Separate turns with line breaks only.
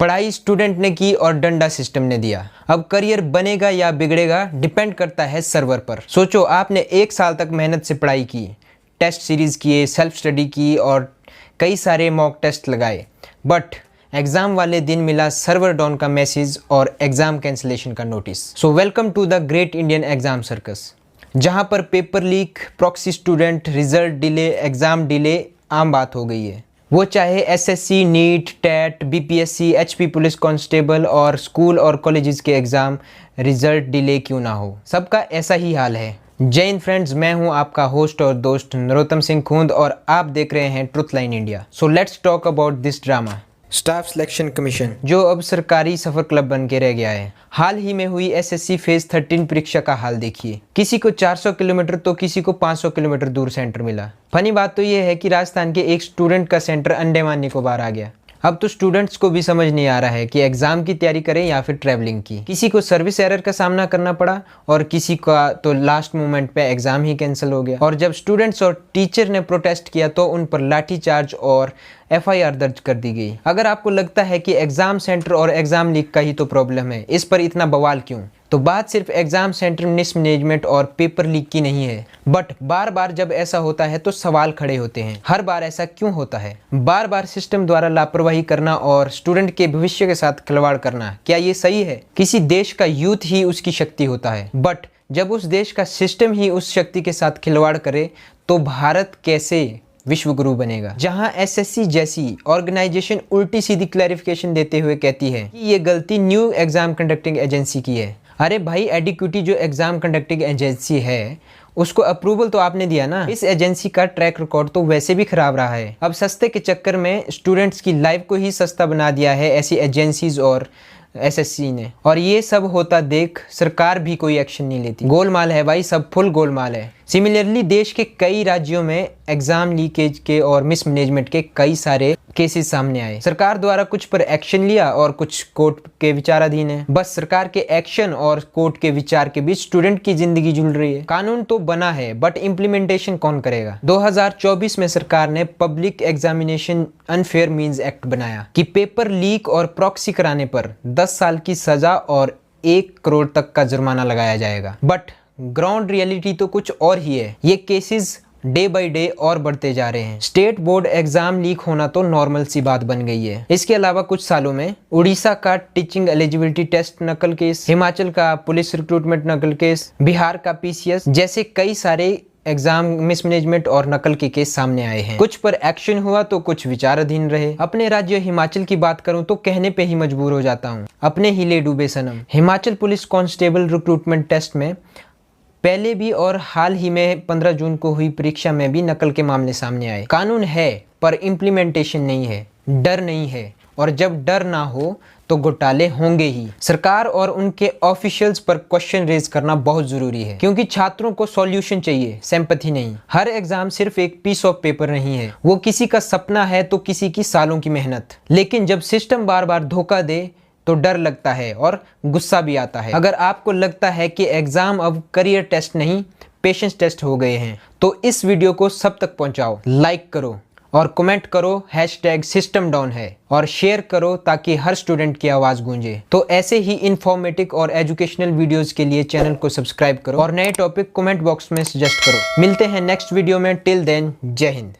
पढ़ाई स्टूडेंट ने की और डंडा सिस्टम ने दिया। अब करियर बनेगा या बिगड़ेगा डिपेंड करता है सर्वर पर। सोचो, आपने 1 साल तक मेहनत से पढ़ाई की, टेस्ट सीरीज किए, सेल्फ स्टडी की और कई सारे मॉक टेस्ट लगाए, बट एग्जाम वाले दिन मिला सर्वर डाउन का मैसेज और एग्जाम कैंसिलेशन का notice. So welcome to the great Indian exam circus, जहां पर paper leak, proxy student, result delay, exam delay आम बात हो गई है। वो चाहे SSC, NEET, TET, BPSC, HP police constable और स्कूल और कॉलेजेस के एग्जाम रिजल्ट डिले क्यों ना हो, सबका ऐसा ही हाल है। जय हिंद फ्रेंड्स, मैं हूं आपका होस्ट और दोस्त नरोत्तम सिंह खूंद और आप देख रहे हैं truth line India. So let's talk about this drama. Staff selection commission, जो अब सरकारी सफर क्लब बन के रह गया है। हाल ही में हुई एसएससी फेज 13 परीक्षा का हाल देखिए। किसी को 400 किलोमीटर तो किसी को 500 किलोमीटर दूर सेंटर मिला। फनी बात तो यह है कि राजस्थान के एक स्टूडेंट का सेंटर अंडमान निकोबार आ गया। अब तो स्टूडेंट्स को भी समझ नहीं आ रहा है कि एग्जाम की तैयारी करें या फिर ट्रैवलिंग की। किसी को सर्विस एरर का सामना करना पड़ा और किसी का तो लास्ट मोमेंट पे एग्जाम ही कैंसिल हो गया। और जब स्टूडेंट्स और टीचर ने प्रोटेस्ट किया तो उन पर लाठीचार्ज और एफआईआर दर्ज कर दी गई। अगर आपको लगता है कि एग्जाम सेंटर और एग्जाम लीक का ही तो प्रॉब्लम है, इस पर इतना बवाल क्यों, तो बात सिर्फ एग्जाम सेंटर मिसमैनेजमेंट और पेपर लीक की नहीं है। बट बार बार जब ऐसा होता है तो सवाल खड़े होते हैं, हर बार ऐसा क्यों होता है? बार बार सिस्टम द्वारा लापरवाही करना और स्टूडेंट के भविष्य के साथ खिलवाड़ करना, क्या ये सही है? किसी देश का यूथ ही उसकी शक्ति होता है, बट जब उस देश का सिस्टम ही उस शक्ति के साथ खिलवाड़ करे तो भारत कैसे विश्व गुरु बनेगा? जहां एसएससी जैसी ऑर्गेनाइजेशन उल्टी सीधी क्लैरिफिकेशन देते हुए कहती है कि ये गलती न्यू एग्जाम कंडक्टिंग एजेंसी की है। अरे भाई, एडिक्विटी जो एग्जाम कंडक्टिंग एजेंसी है उसको अप्रूवल तो आपने दिया ना। इस एजेंसी का ट्रैक रिकॉर्ड तो वैसे भी खराब रहा है। अब सस्ते के चक्कर में स्टूडेंट्स की लाइफ को ही सस्ता बना दिया है ऐसी एजेंसीज और एसएससी ने। और ये सब होता देख सरकार भी कोई एक्शन नहीं लेती। गोलमाल है भाई, सब फुल गोलमाल है। सिमिलरली देश के कई राज्यों में एग्जाम लीकेज के और मिसमैनेजमेंट के कई सारे केसेस सामने आए। सरकार द्वारा कुछ पर एक्शन लिया और कुछ कोर्ट के विचाराधीन है। बस सरकार के एक्शन और कोर्ट के विचार के बीच स्टूडेंट की जिंदगी जुड़ रही है। कानून तो बना है बट इम्प्लीमेंटेशन कौन करेगा? 2024 में सरकार ने public examination unfair means act बनाया कि पेपर लीक और प्रॉक्सी कराने पर 10 साल की सजा और 1 करोड़ तक का जुर्माना लगाया जाएगा। बट ग्राउंड रियलिटी तो कुछ और ही है। ये केसेस डे बाय डे और बढ़ते जा रहे हैं। स्टेट बोर्ड एग्जाम लीक होना तो नॉर्मल सी बात बन गई है। इसके अलावा कुछ सालों में उड़ीसा का टीचिंग एलिजिबिलिटी टेस्ट नकल केस, हिमाचल का पुलिस रिक्रूटमेंट नकल केस, बिहार का पीसीएस जैसे कई सारे एग्जाम मिसमैनेजमेंट और नकल के केस सामने आए हैं। कुछ पर एक्शन हुआ तो कुछ विचाराधीन रहे। अपने राज्य हिमाचल की बात करूं तो कहने पे ही मजबूर हो जाता हूं, अपने ही ले डूबे सनम। Himachal police constable recruitment test में पहले भी और हाल ही में 15 जून को हुई परीक्षा में भी नकल के मामले सामने आए। कानून है पर इम्प्लीमेंटेशन नहीं है, डर नहीं है, और जब डर ना हो तो घोटाले होंगे ही। सरकार और उनके ऑफिशियल्स पर क्वेश्चन रेज करना बहुत जरूरी है, क्योंकि छात्रों को सॉल्यूशन चाहिए, सिंपैथी नहीं। हर एग्जाम सिर्फ एक पीस ऑफ पेपर नहीं है, वो किसी का सपना है तो किसी की सालों की मेहनत। लेकिन जब सिस्टम बार बार धोखा दे तो डर लगता है और गुस्सा भी आता है। अगर आपको लगता है कि एग्जाम अब करियर टेस्ट नहीं पेशेंस टेस्ट हो गए हैं तो इस वीडियो को सब तक पहुंचाओ, लाइक करो और कमेंट करो #सिस्टम डाउन है और शेयर करो ताकि हर स्टूडेंट की आवाज गूंजे। तो ऐसे ही इंफॉर्मेटिव और एजुकेशनल वीडियोस के लिए चैनल को सब्सक्राइब करो और नए टॉपिक कमेंट बॉक्स में सजेस्ट करो। मिलते हैं नेक्स्ट वीडियो में। टिल देन, जय हिंद।